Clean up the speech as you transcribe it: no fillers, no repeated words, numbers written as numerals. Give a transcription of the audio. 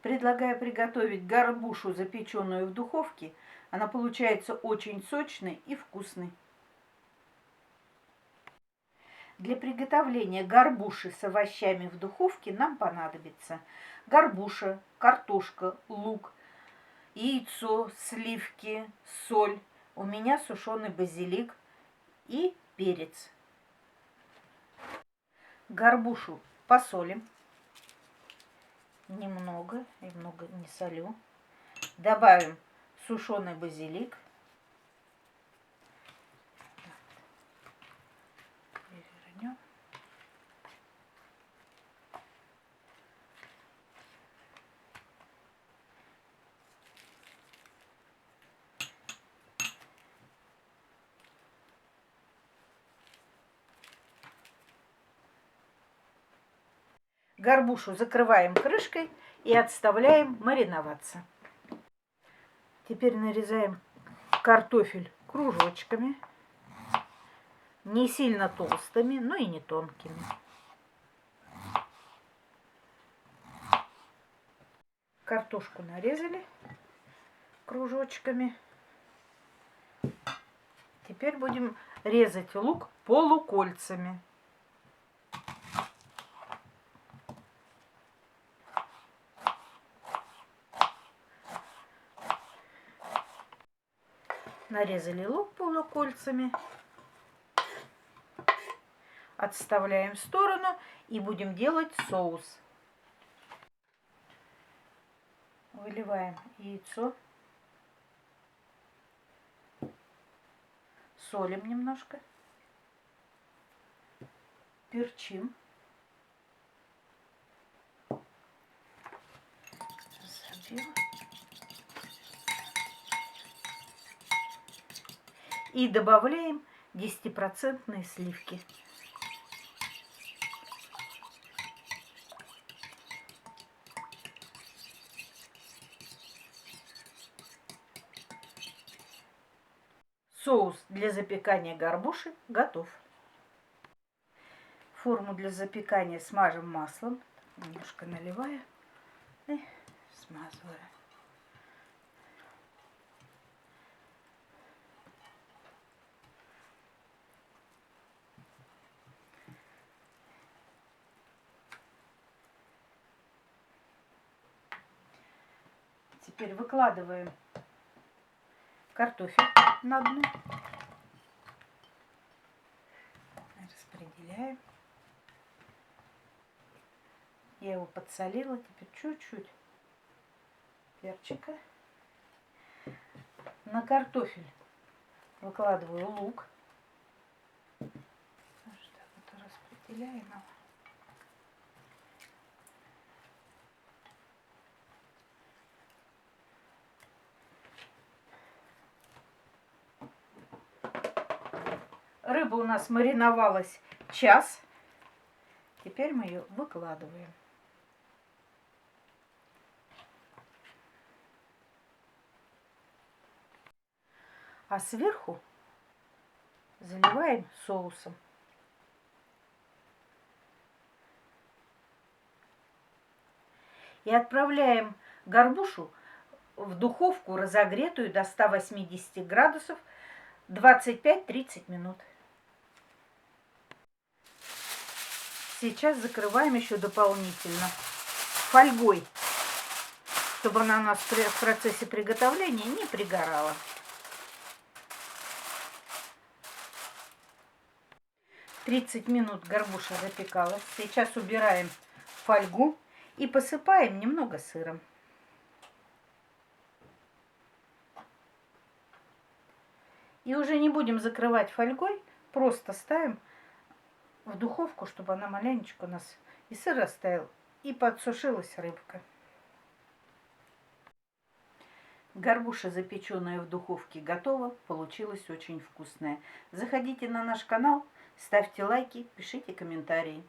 Предлагаю приготовить горбушу, запеченную в духовке. Она получается очень сочной и вкусной. Для приготовления горбуши с овощами в духовке нам понадобится горбуша, картошка, лук, яйцо, сливки, соль. У меня сушеный базилик и перец. Горбушу посолим. Немного, и много не солю. Добавим сушеный базилик. Перевернем. Горбушу закрываем крышкой и отставляем мариноваться. Теперь нарезаем картофель кружочками, не сильно толстыми, но и не тонкими. Картошку нарезали кружочками. Теперь будем резать лук полукольцами. Нарезали лук полукольцами. Отставляем в сторону и будем делать соус. Выливаем яйцо. Солим немножко. Перчим. Забьем. И добавляем 10% сливки. Соус для запекания горбуши готов. Форму для запекания смажем маслом. Немножко наливая и смазывая. Теперь выкладываем картофель на дно. Распределяем. Я его подсолила. Теперь чуть-чуть перчика. На картофель выкладываю лук. Так вот распределяем его. Рыба у нас мариновалась час. Теперь мы ее выкладываем. А сверху заливаем соусом. И отправляем горбушу в духовку, разогретую до 180 градусов, 25-30 минут. Сейчас закрываем еще дополнительно фольгой, чтобы она у нас в процессе приготовления не пригорала. — 30 минут горбуша запекалась. Сейчас убираем фольгу и посыпаем немного сыром. И уже не будем закрывать фольгой, просто ставим в духовку, чтобы она маленечко у нас и сыр растаял, и подсушилась рыбка. Горбуша, запеченная в духовке, готова. Получилась очень вкусная. Заходите на наш канал, ставьте лайки, пишите комментарии.